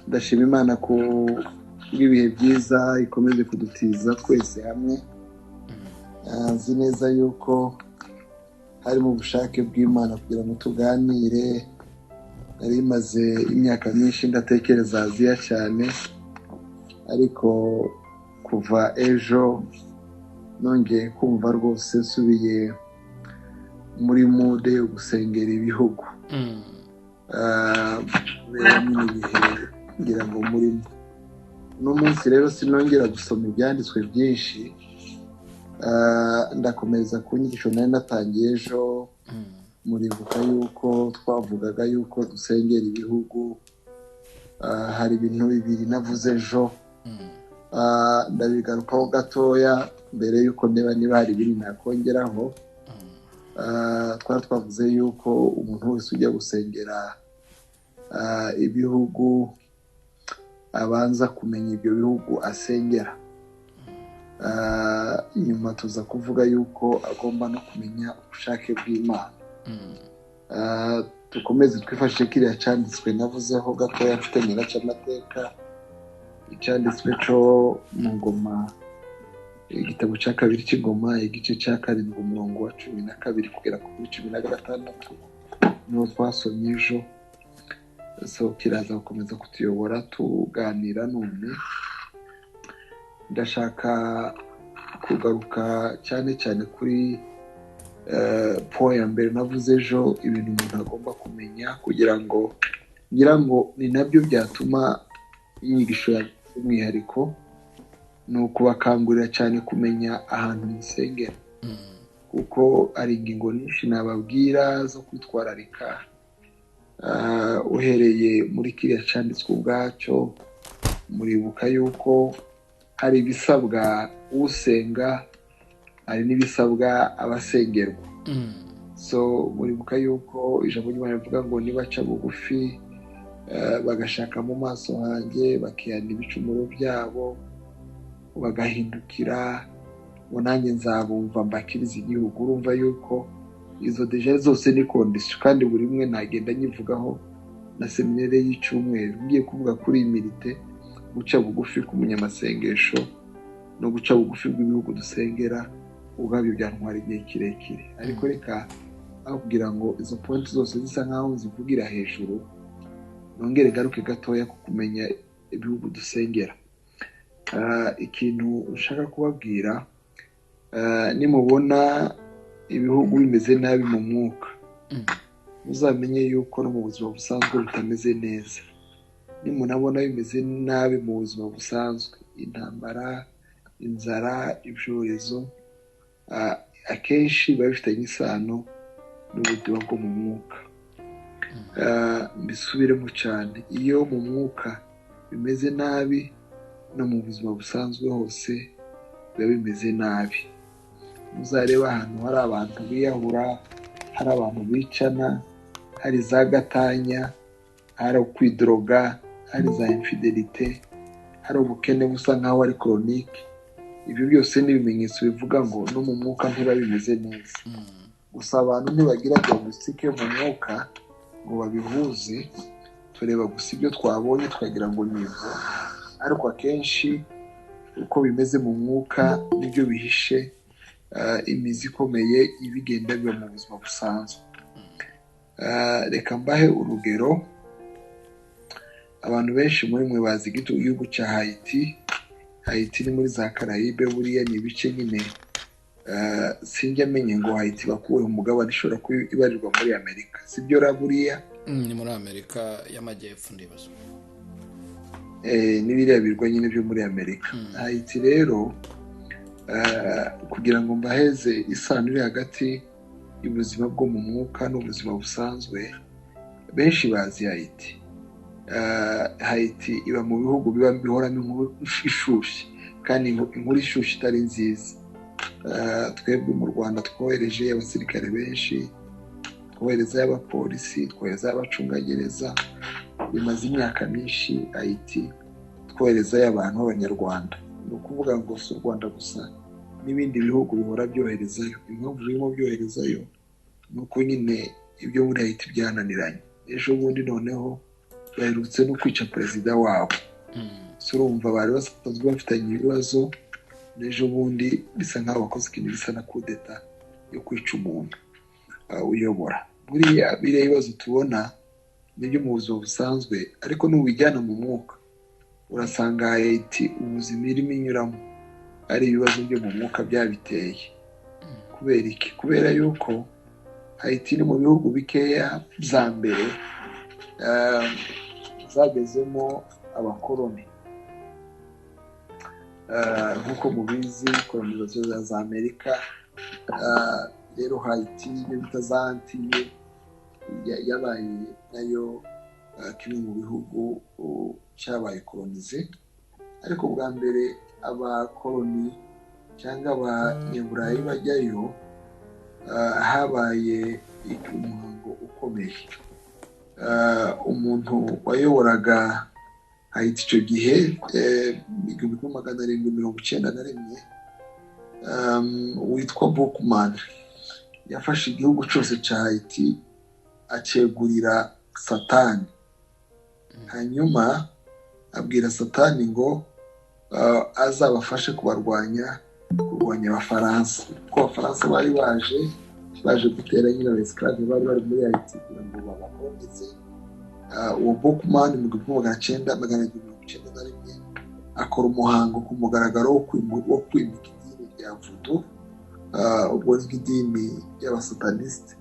ndashima Imana ku bw'ibihe byiza ikomeze kudutiza twese hamwe. Nzi neza yuko hari mu bushake bw'Imana kugira ngo tuganire. Nari maze imyaka myinshi ndatekereza Aziya cyane, ariko kuva ejo nongeye kumva rwose nsubiye muri mude yo gusengera ibihugu. Rero nyine ibihe ngira ngo murimo uno munsi rero sinongera gusoma ibyanditswe byinshi, ndakomeza ku nyigisho nari natangiye ejo. Muribuka yuko twavugaga yuko dusengera ibihugu. Hari ibintu bibiri navuze ejo, ndabigarukaho gatoya mbere yuko niba hari ibindi nakongeraho. Twari twavuze yuko umuntu wese ujya gusengera ibihugu abanza kumenya ibyo bihugu asengera. Nyuma tuza kuvuga yuko agomba no kumenya ubushake bw'Imana. Dukomeze twifashishe kiriya cyanditswe navuzeho gatoya mfite nyiracyamateka, icyanditswe cyo mu Ngoma, igitabo cya kabiri cy'Ingoma, igice cya 7 umurongo wa 12 kugera ku 16 niho twasomye ejo. So kiraza gukomeza kutuyobora tuganira. None ndashaka kugaruka cyane cyane kuri point ya mbere navuze ejo, ibintu umuntu agomba kumenya kugira ngo ngira ngo ni nabyo byatuma inyigisho y'umwihariko ni ukubakangurira cyane kumenya ahantu musengera, kuko ari ingingo nyinshi nababwira zo kwitwararika. Uhereye muri kiriya cyanditswe ubwacyo, muribuka yuko hari ibisabwa usenga, hari n'ibisabwa abasengerwa. So muribuka yuko ijambo ry'Imana rivuga ngo nibaca bugufi bagashaka mu maso hanjye, bakihana ibicumuro byabo, bagahindukira, ngo nanjye nzabumva mbakiriza igihugu. Urumva yuko izo deje zose ni kondisiyo, kandi buri imwe nagenda nyivugaho na seminere y'icyumweru. Ngiye kuvuga kuri imirite, guca bugufi k'umunyamasengesho no guca bugufi bw'ibihugu dusengera, ubwabyo byantwara igihe kirekire. Ariko reka aho kugira ngo izo point zose zisa nkaho zivugira hejuru, nongere garuke gatoya ku kumenya ibihugu dusengera. Ikintu ushaka kubabwira, nimubona ibihugu bimeze nabi mu mwuka, muzamenye yuko no mu buzima busanzwe bitameze neza. Nimunabona bimeze nabi mu buzima busanzwe, intambara, inzara, ibyorezo, akenshi biba bifitanye isano n'ubuzima bwo mu mwuka. Mbisubiremo cyane, iyo mu mwuka bimeze nabi no mu buzima busanzwe hose biba bimeze nabi. Muzareba ahantu hari abantu biyahura, hari abantu bicana, hari za gatanya, hari ukwidroga, hari za infidelite, hari ubukene busa nkaho ari chronique. Ibyo byose ni ibimenyetso bivuga ngo no mu mwuka ntiba bimeze neza. Gusa abantu ntibagira diagnostic yo mu mwuka ngo babihuze. Tureba gusa ibyo twabonye tukagira ngo nivo, ariko akenshi uko bimeze mu mwuka nibyo bihishe imizi ikomeye ibigenda biba mu buzima busanzwe. Reka mbahe urugero. Abantu benshi muri mwe bazi igihugu cya Haiti. Haiti ni muri za Caraïbe, buriya ni ibice nyine. Sinjya menye ngo Haiti bakuwe umugabane ishobora kubarirwa muri Amerika, sibyo ra buriya? Ni muri Amerika y'Amajyepfo ndibaza. N'ibiriya birwa nyine byo muri Amerika. Haiti rero, kugira ngo mbaheze isano iri hagati y'ubuzima bwo mu mwuka n'ubuzima busanzwe, benshi bazi Haiti. Haiti iba mu bihugu biba bihoramo inkuru ishushe, kandi inkuru ishushe itari nziza. Twebwe mu Rwanda twohereje abasirikare benshi, twohereza y'abapolisi, twohereza y'abacungagereza. Bimaze imyaka myinshi Haiti twohereza y'abantu b'Abanyarwanda. Ni ukuvuga ngo si u Rwanda gusa, n'ibindi bihugu bihora byoherezayo. Impamvu birimo byoherezayo ni uko nyine ibyo muri Haiti byananiranye. Ejo bundi noneho baherutse no kwica perezida wabo. Urumva bari basanzwe bafitanye ibibazo, n'ejo bundi bisa nk'aho bakoze ikintu gisa na kudeta yo kwica umuntu uyobora. Buriya biriya bibazo tubona nibyo mu buzima busanzwe, ariko n'ubijyana mu mwuka urasanga Haiti ubuzima irimo inyuramo ari ibibazo byo mu mwuka byabiteye. Kubera iki? Kubera yuko Haiti ni mu bihugu bikeya bya mbere zagezemo abakoloni. Nk'uko mubizi kolonizaziyo za Amerika, rero Haiti iyo bita za Antille yabaye nayo kimwe mu bihugu cyabaye kolonize. Ariko bwa mbere abakoloni cyangwa abanyaburayi bajyayo habaye umuhango ukomeye. Umuntu wayoboraga Haiti icyo gihe 1791 witwa Boukman yafashe igihugu cyose cya Haiti acegurira Satani. Hanyuma abwira Satani ngo azabafashe kurwanya abafaransa, kuko abafaransa bari baje gutera nyine abesclave bari muri Haiti kugira ngo babakolonize. Uwo Boukman mu 1991 akora umuhango ku mugaragaro wo kwimika idini rya Voodoo, ubwo ni idini y'abasataniste,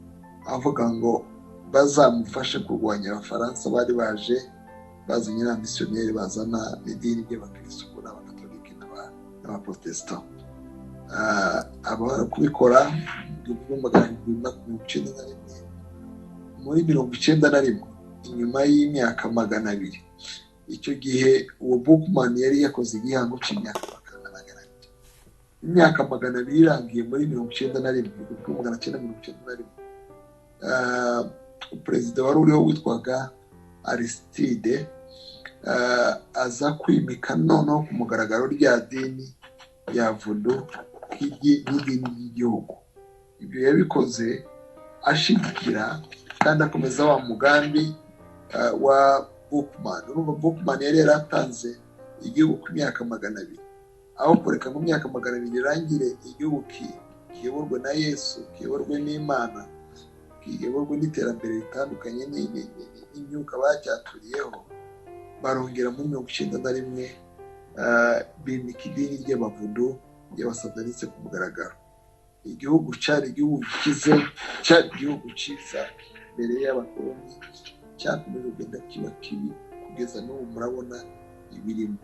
avuga ngo bazamufashe kurwanya abafaransa bari baje bazanye na missionnaire bazana idini ry'abakristo n'abakatolika n'abaprotestant. Aba kubikora mu 1991 muri 1991 inyuma y'imyaka 200. Icyo gihe uwo Boukman yari yakoze igihango cy'imyaka 200. Imyaka 200 irangiye muri 1991. Perezida wari uriho witwaga Aristide aza kwimika noneho ku mugaragaro rya dini ya Voodoo nk'idini ry'igihugu. Ibyo yabikoze ashigikira kandi akomeza wa mugambi wa Boukman. Urumva Boukman yari yaratanze igihugu ku myaka 200, aho kureka mu myaka 200 irangire igihugu kiyoborwe na Yesu, kiyoborwe n'Imana, kiyoborwe n'iterambere ritandukanye n'imyuka bacyaturiyeho, barongera muri 1991 bimika idini ry'abavudu y'abasataniste ku mugaragaro. Igihugu cyari igihugu kize, cyari igihugu cyiza mbere y'abakoloni, cyakomeje kugenda kiba kibi kugeza n'ubu murabona ibirimo.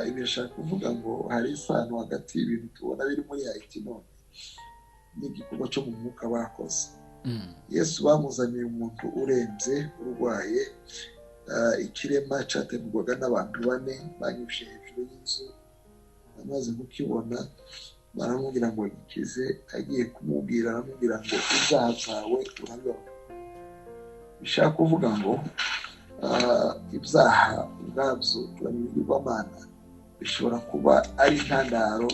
Ibishaka kuvuga ngo hari isano hagati y'ibintu tubona biri muri Haiti none n'igikorwa cyo mu mwuka bakoze. Yesu bamuzaniye umuntu urembye urwaye, ikirema cyategurwaga n'abantu 4 banyushye hejuru y'inzu. Amaze kukibona baramubwira ngo gikize, agiye kumubwira aramubwira ngo ibyaha byawe urabibona. Bishaka kuvuga ngo ibyaha ubwabyo turabibwirwamana bishobora kuba ari intandaro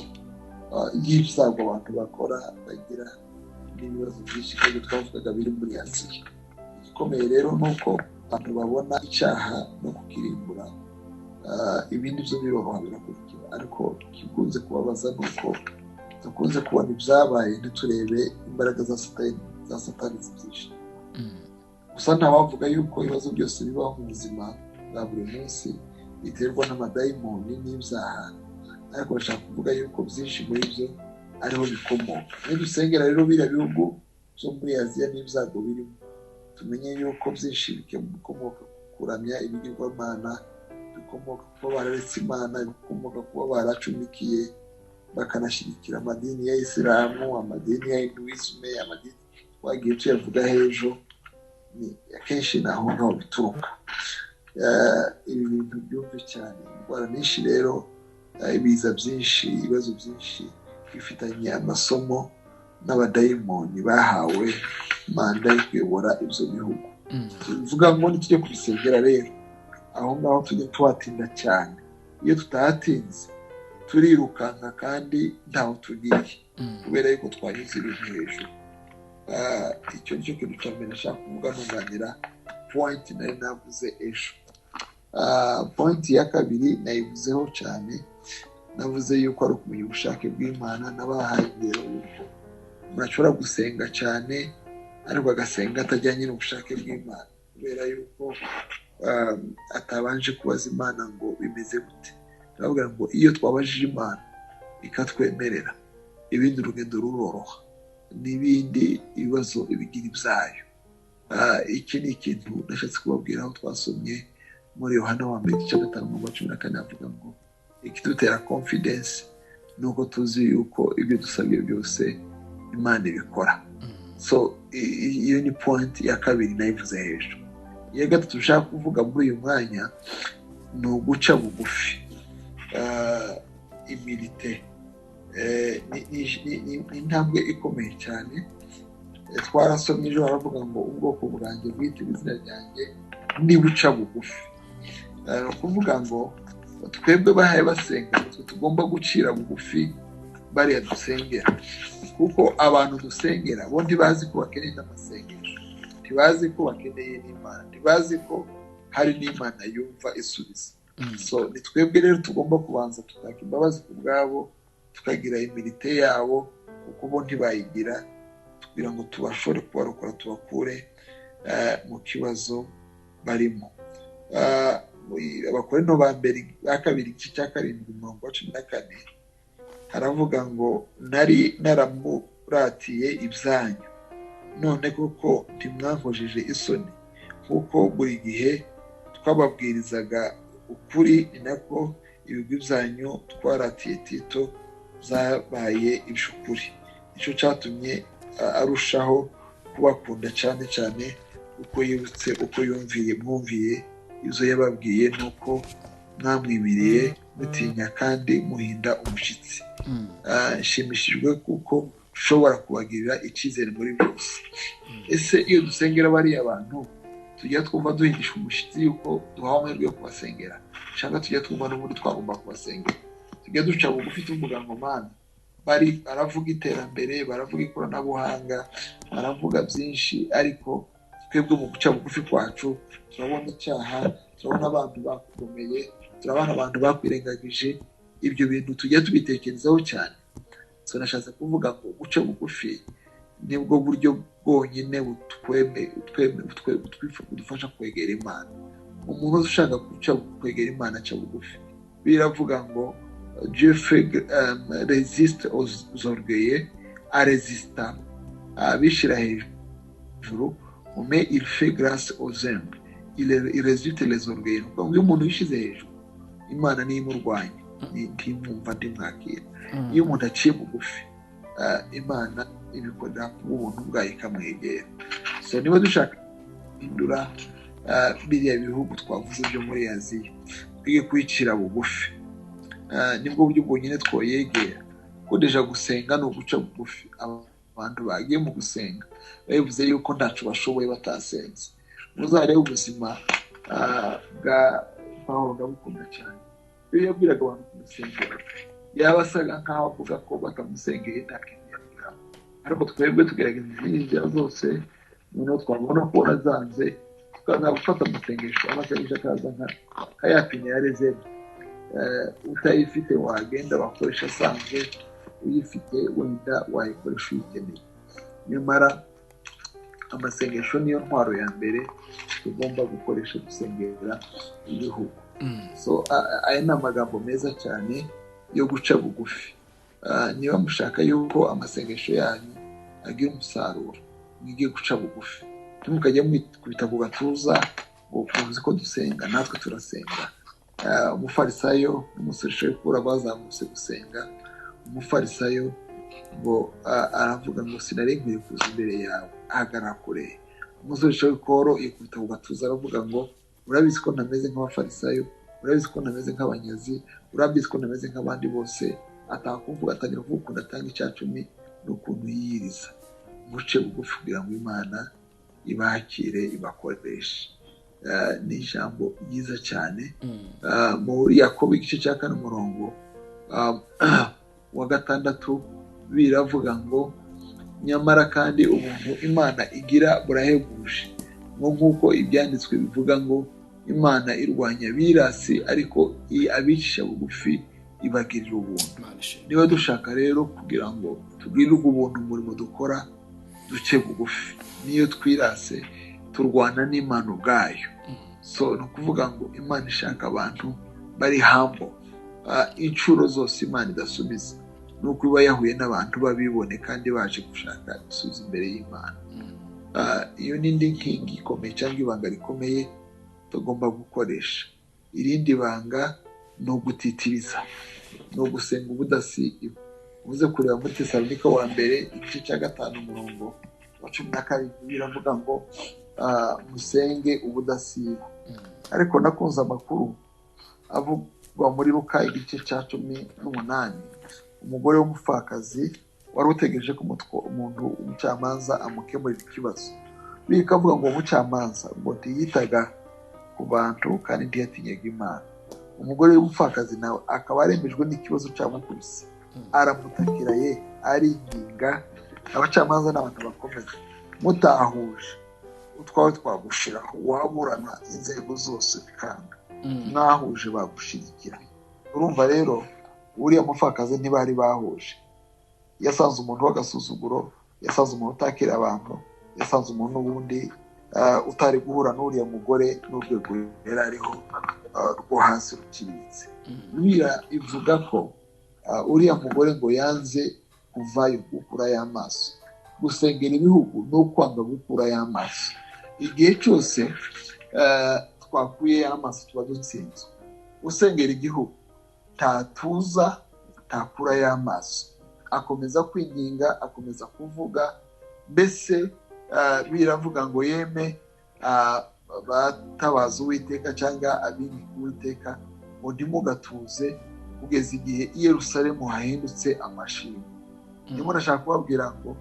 y'ibyago abantu bakora bagira n'ibibazo byinshi kandi twavugaga biri muri Aziya. Igikomeye rero nuko abantu babona icyaha no kukirimbura, ibindi byo biroroha birakurikira. Ariko kikunze kubabaza nuko dukunze kubona ibyabaye ntiturebe imbaraga za satani zibyishi. Gusa ntawavuga yuko ibibazo byose bibaho mu buzima bwa buri munsi biterwa n'amadayimoni n'ibyaha, ariko bashaka kuvuga yuko byinshi muri byo ariho bikomoka. Nidusengera rero biriya bihugu byo muri Aziya n'ibyago birimo, tumenye yuko byinshi bikomoka kuramya ibigirwamana, bikomoka kuba bararetse Imana, bikomoka kuba baracumikiye bakanashyigikira amadini ya Isilamu, amadini ya Hinduisme, amadini twagiye tuyavuga hejuru. Akenshi naho bituruka. Ibi bintu byumve cyane. Indwara nyinshi rero, ibiza byinshi, ibibazo byinshi bifitanye amasomo n'abadayimoni bahawe manda yo kuyobora ibyo bihugu. Tuvuga ngo nitujye kubisengera rero, aho ngaho tujye tuhatinda cyane. Iyo tutahatinze turirukanka kandi ntaho tugiye, kubera yuko twanyuze ibintu hejuru. Icyo nicyo kintu cya mbere nashaka kuvuga ntunganira point nari navuze ejo. Point ya kabiri nayivuzeho cyane, navuze yuko ari ukumenya ubushake bw'Imana. Nabahaye ingero yuko umuntu ashobora gusenga cyane ariko agasenga atajyanye n'ubushake bw'Imana, kubera yuko atabanje kubaza Imana ngo bimeze gute. Turavuga ngo iyo twabajije Imana ikatwemerera, ibindi urugendo ruroroha, n'ibindi ibibazo ibigira ibyayo. Iki ni ikintu nashatse kubabwira aho twasomye muri Yohana wa mbere igice 5:14 avuga ngo ikidutera confidence nuko tuzi yuko ibyo dusabye byose Imana ibikora. So iyo ni point ya kabiri nayivuze hejuru. Iya gatatu ushaka kuvuga muri uyu mwanya ni uguca bugufi. Imilite ni intambwe ikomeye cyane. Twarasomye ejo baravuga ngo ubwoko bwanjye bwite izina ryanjye nibuca bugufi. Ni ukuvuga ngo twebwe bahaye basenga tugomba gucira bugufi bariya dusengera, kuko abantu dusengera bo ntibazi ko bakeneye n'amasengesho, ntibazi ko bakeneye n'Imana, ntibazi ko hari n'Imana yumva isubiza. So ni twebwe rero tugomba kubanza tukaka imbabazi ku bwabo, tukagira imilite yabo kuko bo ntibayigira, kugira ngo tubashore kubarokora tubakure mu kibazo barimo. Abakorinto ba mbere ba kabiri igice cya 7:14 haravuga ngo nari naramuratiye ibyanyu, none kuko ntimwankojeje isoni, kuko buri gihe twababwirizaga ukuri, ni nako ibigwi byanyu twaratiye Tito zabaye iby'ukuri. Nicyo cyatumye arushaho kubakunda cyane cyane uko yibutse uko mwumviye ibyo yababwiye, nuko mwamwibiriye mutinya kandi muhinda umushyitsi. Nshimishijwe kuko ushobora kubagirira icyizere muri byose. Ese iyo dusengera bariya bantu tujya twumva duhindisha umushyitsi yuko duhawe amahirwe yo kubasengera, cyangwa tujya twumva n'ubundi twagomba kubasengera? Tujya duca bugufi tuvuga ngo Mana, baravuga iterambere, baravuga ikoranabuhanga, baravuga byinshi, ariko twebwe mu guca bugufi kwacu turabona icyaha, turabona abantu bakugomeye, turabona abantu bakwirengagije. Ibyo bintu tujya tubitekerezaho cyane. So nashatse kuvuga ngo guca bugufi nibwo buryo bwonyine budufasha kwegera Imana. Umuntu ushaka guca kwegera Imana aca bugufi. Biravuga ngo Dieu résiste aux orgueilleux, résista abishira hejuru, mais il fait grâce aux humbles, il résiste les orgueilleux. Donc iyo umuntu yishize hejuru, Imana niyo imurwanya, ntimwumva ndimwakira. Iyo umuntu aciye bugufi, Imana ibikorera ku buntu bwayo ikamwegera. So niba dushaka guhindura biriya bihugu twavuze byo muri Aziya, twige kwicira bugufi. Nibwo buryo bwonyine twoyegera. Kudeja gusenga no guca bugufi. Abantu bagiye mu gusenga bavuze yuko ntacu bashoboye batasenze. Muzarebe ubuzima bwa Pawulo ndabukunda cyane. Iyo yabwiraga abantu kumusengera, yabasaga nkaho avuga ko batamusengeye nta kintu yagira. Ariko twebwe tugerageza inzira zose, noneho twabona ko azanze tukaza gufata amasengesho, amasengesho akaza kayapinya ya rezerve. Utayifite wagenda wakoresha asanzwe, uyifite wenda wayikoresha uyikeneye. Nyamara amasengesho niyo ntwaro ya mbere tugomba gukoresha dusengera ibihugu. So aya ni amagambo meza cyane yo guca bugufi. Niba mushaka yuko amasengesho yanyu agira umusaruro, mwigiye guca bugufi. Ntimukajya mwikubita ku gatuza ngo muzi ko dusenga, natwe turasenga. Umufarisayo n'umusoresha w'ikura bazamutse gusenga. Umufarisayo ngo aravuga ngo sinari nkwiye kuza imbere yawe, ahagarara kure. Umusoresha w'ikoro yikubita ku gatuza aravuga ngo urabizi ko ntameze nk'abafarisayo, urabizi ko ntameze nk'abanyazi, urabizi ko ntameze nk'abandi bose. Atakumvuga atangira kuvuga ukuntu atanga icyacumi n'ukuntu yiyiriza. Muce bugufi kugira ngo Imana ibakire ibakoreshe. Ni ijambo ryiza cyane. Muri Yakobo igice cya 4:6 biravuga ngo nyamara kandi ubuntu Imana igira burahebuje, nk'uko ibyanditswe bivuga ngo Imana irwanya abirasi ariko abicisha bugufi ibagirira ubuntu. Niba dushaka rero kugira ngo tubwirirwe ubuntu umurimo dukora, duce bugufi. Niyo twirase turwana n'Imana ubwayo. So ni ukuvuga ngo Imana ishaka abantu bari humble. Inshuro zose Imana idasubiza nuko iba yahuye n'abantu babibone kandi baje gushaka ibisubizo imbere y'Imana. Iyo n'indi nkingi ikomeye cyangwa ibanga rikomeye tugomba gukoresha. Irindi banga ni ugutitiriza, ni ugusenga ubudasiba. Uze kureba muri Tesalonika wa mbere igice cya 5 umurongo wa 17 biravuga ngo musenge ubudasiba. Ariko nakunze amakuru avugwa muri Luka igice cya 18, umugore w'umupfakazi wari utegereje ko umuntu umucamanza amukemurira ikibazo. Bikavuga ngo umucamanza ngo ntiyitaga ku bantu kandi ntiyatinyaga Imana. Umugore w'umupfakazi nawe akaba arembejwe n'ikibazo cyamukubise, aramutakira aringinga. Abacamanza n'abantu bakomeye mutahuje utwawe twagushiraho, waburana inzego zose bikanga, mwahuje bagushirikira. Urumva rero uriya mupfakazi ntibari bahuje. Yasanze umuntu w'agasuzuguro, yasanze umuntu utakira abantu, yasanze umuntu n'ubundi utari guhura n'uriya mugore n'urwego yari ariho rwo hasi ruciriritse. Bibiliya ivuga ko uriya mugore ngo yanze kuvayo gukura y'amaso. Gusengera ibihugu no kwanga gukura y'amaso. Igihe cyose twakuye y'amaso tuba dutsinzwe. Usengera igihugu tatuza takura y'amaso, akomeza kwinginga, akomeza kuvuga. Mbese biravuga ngo yeme batabaza Uwiteka cyangwa abinginga Uwiteka ngo ntimugatuze kugeza igihe i Yerusalemu hahindutse amashimwe. Ndimo nashaka kubabwira ngo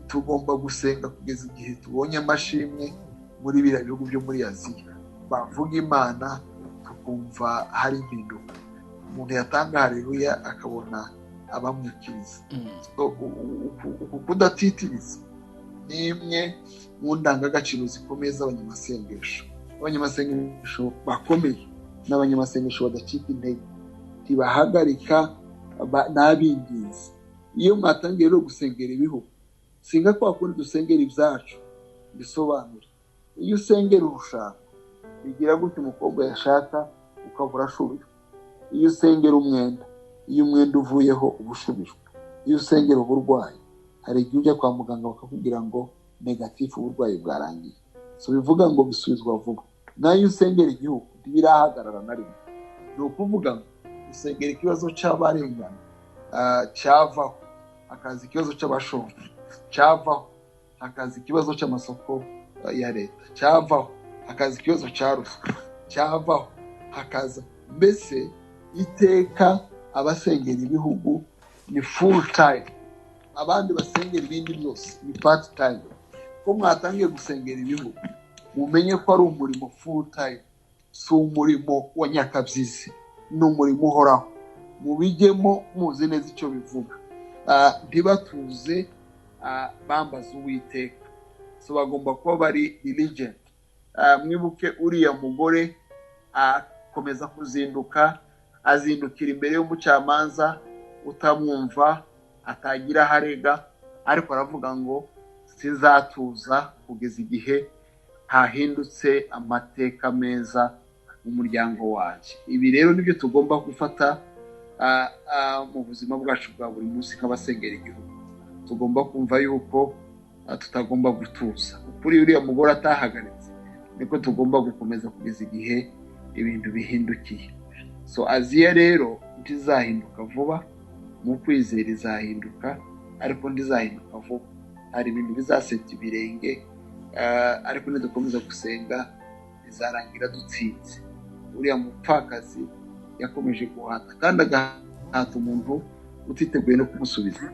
tugomba gusenga kugeza igihe tubonye amashimwe muri biriya bihugu byo muri Aziya. Bavuga Imana tukumva hari impinduka. Umuntu yatanga haleluya akabona abamwikiriza. Kudatitiriza ni imwe mu ndangagaciro zikomeye z'abanyamasengesho. Abanyamasengesho bakomeye n'abanyamasengesho badacika intege, ntibahagarika n'abingizi. Iyo mwatangiye rero gusengera ibihugu, singa kwa kundi dusengera ibyacu bisobanura. Iyo usengera urushaka bigira gute umukobwa yashaka ukabura ashubijwe. Iyo usengera umwenda, iyo umwenda uvuyeho ubushubijwe. Iyo usengera uburwayi, hari igihe ujya kwa muganga bakakubwira ngo negatifu uburwayi bwarangiye. So bivuga ngo bisubizwa vuba. Nayo usengera igihugu ntibirahagarara na rimwe. Ni ukuvuga ngo usengera ikibazo cy'abarengana cyavaho, hakaza ikibazo cy'abashomeri cyavaho, hakaza ikibazo cy'amasoko ya leta cyavaho, hakaza ikibazo cya ruswa cyavaho, hakaza mbese iteka abasengera ibihugu ni full time. Abandi basengera ibindi byose ni part time. Ko mwatangiye gusengera ibihugu mumenye ko ari umurimo full time, si umurimo wa nyakabyizi, ni umurimo uhoraho. Mubijyemo muzi neza icyo bivuga. Ntibatuze bambaza Uwiteka. So bagomba kuba bari diligent. Mwibuke uriya mugore akomeza kuzinduka, azindukira imbere y'umucamanza utamwumva, atagira harega, ariko aravuga ngo sinzatuza kugeza igihe hahindutse amateka meza mu muryango wacu. Ibi rero nibyo tugomba gufata mu buzima bwacu bwa buri munsi nk'abasengera igihugu. Tugomba kumva yuko tutagomba gutuza. Kuri uriya mugore atahagaritse, niko tugomba gukomeza kugeza igihe ibintu bihindukiye. So Aziya rero ntizahinduka vuba, mu kwizera izahinduka, ariko ntizahinduka vuba. Hari ibintu bizaseta ibirenge, ariko nidukomeza gusenga bizarangira dutsinze. Uriya mupfakazi yakomeje guhata kandi agahata umuntu utiteguye no kumusubiza.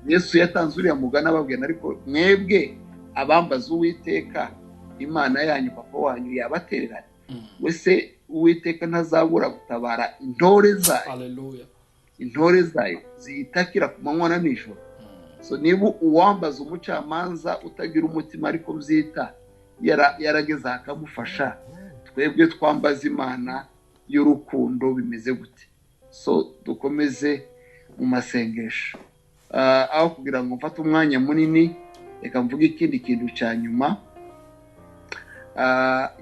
Yesu yatanze uriya mugani ababwira ariko mwebwe abambaza Uwiteka Imana yanyu, papa wanyu yabatereranye. Wese Uwiteka ntazabura gutabara intore zayo. Haleluya. Intore zayo ziyitakira ku manywa na nijoro. So niba uwambaza umucamanza utagira umutima ariko mbyita yarageze akamufasha, twebwe twambaza Imana y'urukundo bimeze gute? So dukomeze mu masengesho. Aho kugira ngo mfate umwanya munini, reka mvuge ikindi kintu cya nyuma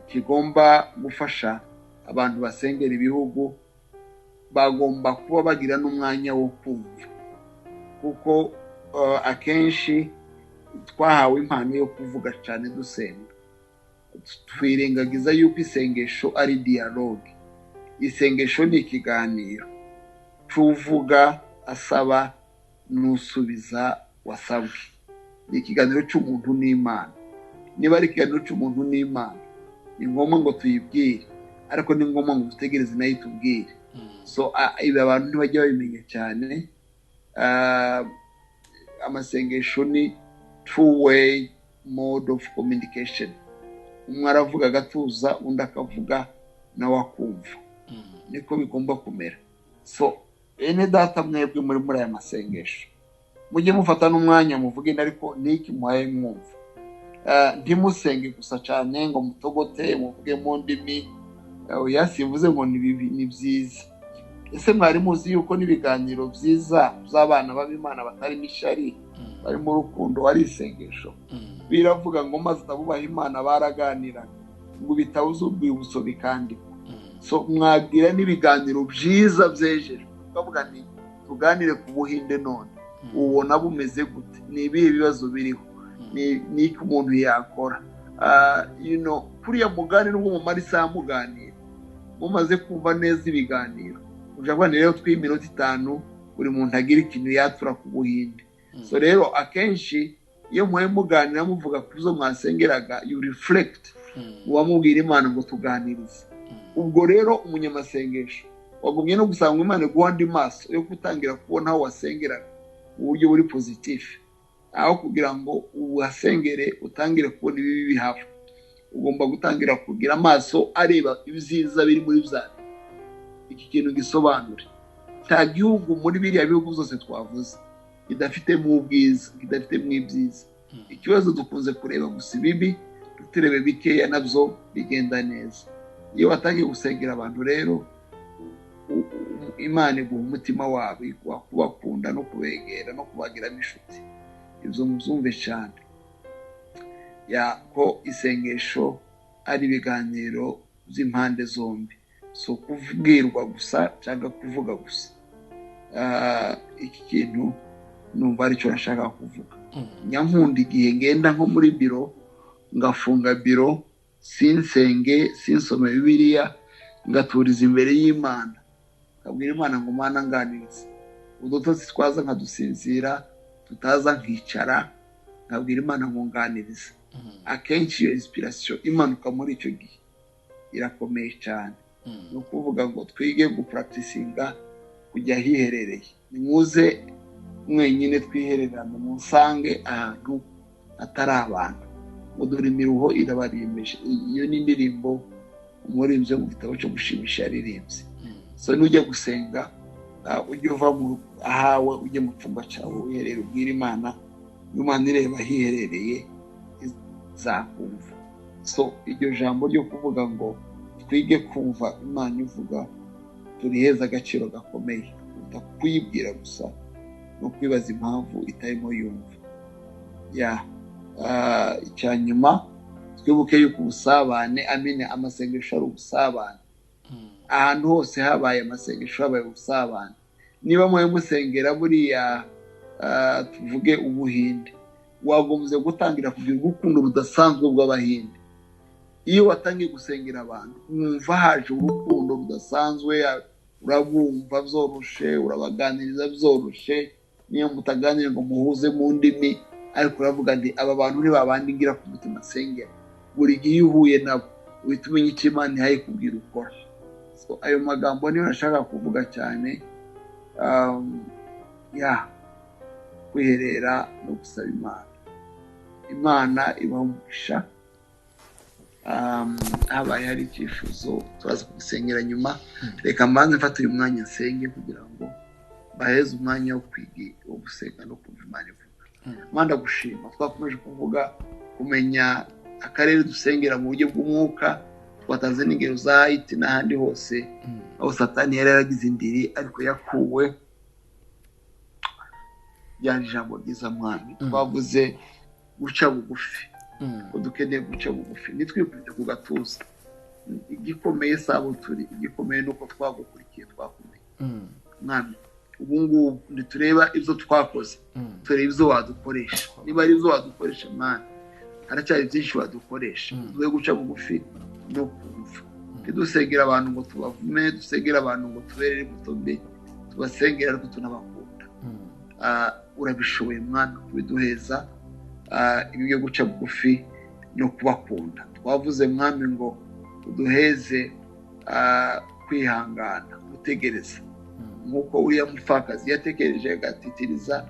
kigomba gufasha abantu basengera ibihugu. Bagomba kuba bagira n'umwanya wo kumva, kuko akenshi twahawe impano yo kuvuga cyane dusenga, twirengagiza yuko isengesho ari dialogue. Isengesho ni ikiganiro cy'uvuga asaba n'usubiza wasabwe. Ni ikiganiro cy'umuntu n'Imana. Niba ari ikiganiro cy'umuntu n'Imana, ni ngombwa ngo tuyibwire, ariko ni ngombwa ngo dutegereze nayo itubwire. So ibi abantu ntibajya babimenya cyane. Amasengesho ni two-way mode of communication. Umwe aravuga agatuza, undi akavuga nawe akumva. Niko bigomba kumera. So ene data mwebwe muri aya masengesho, mujye mufata n'umwanya muvuge, ariko niki muhaye mwumva. Ntimusenge gusa cyane ngo mutogote muvuge mu ndimi. Yasimvuze ngo ni byiza. Ese mwari muzi yuko n'ibiganiro byiza by'abana b'Imana batari mishari, bari mu rukundo ari isengesho? Biravuga ngo maze abubaha Imana baraganiraga, ngo bitabuze urwibutso bikandikwa. So mwabwira n'ibiganiro byiza byejeje, bavuga nti tuganire ku Buhinde none, ubona bumeze gute? Ni ibihe bibazo biriho? Ni iki umuntu yakora? Kuriya mugani n'ubwo mumara isaha muganira, mumaze kumva neza ibiganiro, ujabwa rero tw'iminota 5 buri muntu agira ikintu yatura ku Buhinde. So rero akenshi iyo muhe muganira muvuga kuzo mwasengeraga, you reflect uwamubwira Imana ngo tuganirize. Ubwo rero umunyamasengesho wagumye no gusanga Imana guha andi maso yo kutangira kubona aho wasengeraga mu buryo buri positif, aho kugira ngo uhasengere utangire kubona ibibi bihava. Ugomba gutangira kugira amaso areba ibyiza biri muri bya. Iki kintu gisobanure, nta gihugu muri biriya bihugu byose twavuze kidafite mu bwiza, kidafite mu ibyiza. Ikibazo dukunze kureba gusa ibibi, tutirebe bikeya nabyo bigenda neza. Iyo watangiye gusengera abantu rero, Imana iguha umutima wabo, kubakunda no kubegera no kubagira n'inshuti. Ibyo muzumve cyane ko isengesho ari ibiganiro by'impande zombi, so kubwirwa gusa cyangwa kuvuga gusa. Iki kintu numva aricyo nashaka kuvuga. Nyankunda igihe ngenda nko muri biro, ngafunga biro, sinsenge, sinsome Bibiliya, ngaturiza imbere y'Imana, nkabwira Imana ngo Mana nganirize. Udutotsi twaza nkadusinzira, tutaza nkicara, nkabwira Imana ngo nganirize. Akenshi iyo inspiration imanuka muri icyo gihe irakomeye cyane. No kuvuga ngo twige gupracticinga kujya hiherereye. Nimuze mwenyine twihererana, musange ahantu atari abantu, mudura imiruho irabarimbisha. Iyo ni indirimbo umuririmbyi mu gitabo cyo gushimisha yaririmbye. So nujya gusenga, ujye uva mu ahawe ujye mu cyumba cyawe wiherere, ubwira Imana, Imana ireba hiherereye izakumva. So iryo jambo ryo kuvuga ngo twige kumva Imana ivuga, turiheza agaciro gakomeye, utakuyibwira gusa no kwibaza impamvu itarimo yumva. Icyanyuma twibuke yuko ubusabane, amasengesho ari ubusabane. Ahantu hose habaye amasengesho habaye ubusabane. Niba muhe musengera buriya tuvuge Ubuhinde, wagombye gutangira kugira urukundo rudasanzwe rw'Abahinde. Iyo watangiye gusengera abantu, mwumva haje urukundo rudasanzwe, urabumva byoroshe, urabaganiriza byoroshe. Niyo mutaganira ngo muhuze mu ndimi, ariko uravuga nti aba bantu ni babandi ngira ku mutima sengera. Buri gihe uhuye nabo uhita umenya icyo Imana ihaye kubwira ukora. So ayo magambo niyo nashaka kuvuga cyane. Kwiherera no gusaba Imana. Imana ibamugisha. Habaye hari icyifuzo turaza kubisengera nyuma. Reka mbanze mfate uyu mwanya nsenge kugira ngo baheze umwanya wo kwiga, gusenga no kumva Imana ivuga. Imana gushima, twakomeje kuvuga kumenya akarere dusengera mu buryo bw'umwuka, twatanze n'ingero za Haiti n'ahandi hose aho Satani yari yaragize indiri ariko yakuwe. Ryari ijambo ryiza mwami. Twavuze guca bugufi, ko dukeneye guca bugufi, nitwikubite ku gatuza. Igikomeye sabo turi, igikomeye nuko twagukurikiye, twakumenya mwami. Ubu ngubu ntitureba ibyo twakoze, tureba ibyo wadukoresha. Niba ari ibyo wadukoresha mwami, haracyari byinshi wadukoresha. Tuwe guca bugufi no kumva. Ntidusengera abantu ngo tubavume, dusengera abantu ngo tuberere imbuto mbi, tubasengera ariko tunabakunda. Urabishoboye mwami kubiduheza, ibyo guca bugufi no kubakunda. Twavuze mwami ngo uduheze kwihangana, gutegereza, nk'uko uriya mupfakazi yatekereje agatitiriza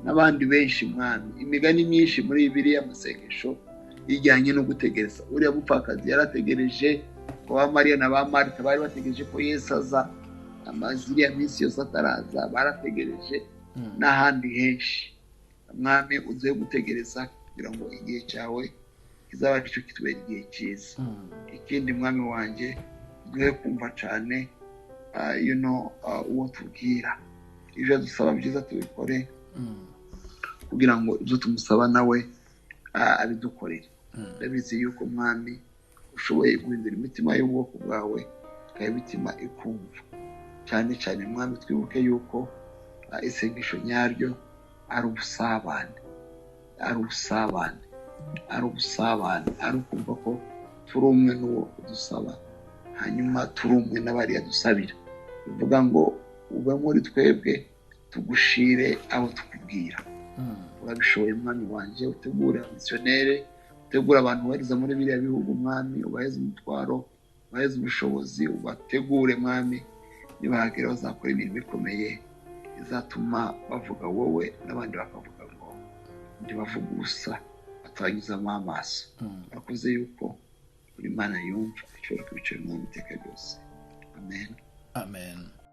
n'abandi benshi mwami. Imigani myinshi muri Bibiliya amasengesho ijyanye no gutegereza. Uriya mupfakazi yarategereje ko ba Mariya na ba Marita bari bategereje ko Yesu aza, amaziriya minsi yose ataraza barategereje, n'ahandi henshi. Mwami uzuye gutegereza kugira ngo igihe cyawe kizaba cyo kitubera igihe cyiza. Ikindi mwami wanjye, duhe kumva cyane uwo tubwira. Ibyo dusaba byiza tubikore kugira ngo ibyo tumusaba nawe abidukorere. Ndabizi yuko mwami ushoboye guhindura imitima y'ubwoko bwawe ikaba imitima ikumva. Cyane cyane mwami twibuke yuko isengesho nyaryo ari ubusabane, ari ubusabane, ari ubusabane, ari ukumva ko turi umwe n'uwo udusaba, hanyuma turi umwe n'abariya dusabira. Bivuga ngo ube muri twebwe, tugushire abo tukubwira. Urabishoboye mwami wanjye, utegure abamisiyoneri, utegure abantu bariza muri biriya bihugu mwami, ubaheze umutwaro, ubaheze ubushobozi, ubategure mwami. Nibahagera bazakora imirimo ikomeye izatuma bavuga wowe, n'abandi bakavuga ngo ntibavuga ubusa, batanyuzamo amaso. Bakoze yuko buri Mana yumva ishobora kubicira mu iteka ryose. Amen. Amen.